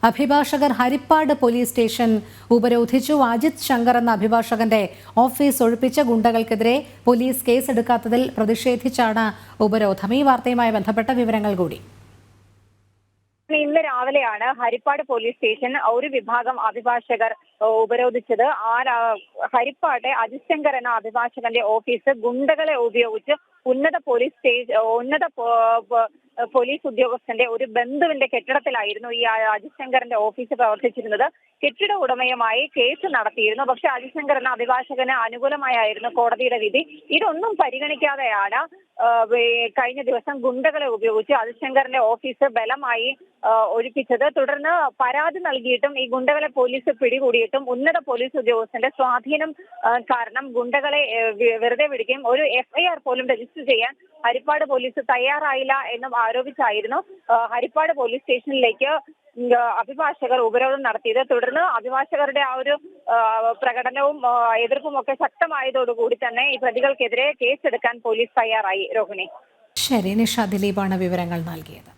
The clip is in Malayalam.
അഭിഭാഷകർ ഹരിപ്പാട് പോലീസ് സ്റ്റേഷൻ ഉപരോധിച്ചു. അജിത് ശങ്കർ എന്ന അഭിഭാഷകന്റെ ഓഫീസ് ഒഴിപ്പിച്ച ഗുണ്ടകൾക്കെതിരെ പോലീസ് കേസെടുക്കാത്തതിൽ പ്രതിഷേധിച്ചാണ് ഉപരോധം. ഈ വാർത്തയുമായി ബന്ധപ്പെട്ട വിവരങ്ങൾ കൂടി. ഇന്ന് രാവിലെയാണ് ഹരിപ്പാട് പോലീസ് സ്റ്റേഷൻ ഒരു വിഭാഗം അഭിഭാഷകർ ഉപരോധിച്ചത്. ഹരിപ്പാട്ടെ അജിത് ശങ്കർ എന്ന അഭിഭാഷകന്റെ ഓഫീസ് ഗുണ്ടകളെ ഉപയോഗിച്ച് ഉന്നത പോലീസ് ഉദ്യോഗസ്ഥന്റെ ഒരു ബന്ധുവിന്റെ കെട്ടിടത്തിലായിരുന്നു ഈ അജിത് ശങ്കറിന്റെ ഓഫീസ് പ്രവർത്തിച്ചിരുന്നത്. കെട്ടിട ഉടമയുമായി കേസ് നടത്തിയിരുന്നു. പക്ഷെ അജിത് ശങ്കർ എന്ന അഭിഭാഷകന് അനുകൂലമായിരുന്നു കോടതിയുടെ വിധി. ഇതൊന്നും പരിഗണിക്കാതെയാണ് കഴിഞ്ഞ ദിവസം ഗുണ്ടകളെ ഉപയോഗിച്ച് അജിത് ശങ്കറിന്റെ ഓഫീസ് ബലമായി ഒഴിപ്പിച്ചത്. തുടർന്ന് പരാതി നൽകിയിട്ടും ഈ ഗുണ്ടകളെ പോലീസ് പിടികൂടിയിട്ടും ഉന്നത പോലീസ് ഉദ്യോഗസ്ഥന്റെ സ്വാധീനം കാരണം ഗുണ്ടകളെ വെറുതെ വിടുകയും ഒരു FIR പോലും രജിസ്റ്റർ ചെയ്യാൻ ഹരിപ്പാട് പോലീസ് തയ്യാറായില്ല എന്നും ആരോപിച്ചായിരുന്നു ഹരിപ്പാട് പോലീസ് സ്റ്റേഷനിലേക്ക് അഭിഭാഷകർ ഉപരോധം നടത്തിയത്. തുടർന്ന് അഭിഭാഷകരുടെ ആ ഒരു പ്രകടനവും എതിർപ്പും ഒക്കെ ശക്തമായതോടുകൂടി തന്നെ ഈ പ്രതികൾക്കെതിരെ കേസെടുക്കാൻ പോലീസ് തയ്യാറായി. രോഹിണി. ശരി, നിഷ ദിലീപാണ് വിവരങ്ങൾ നൽകിയത്.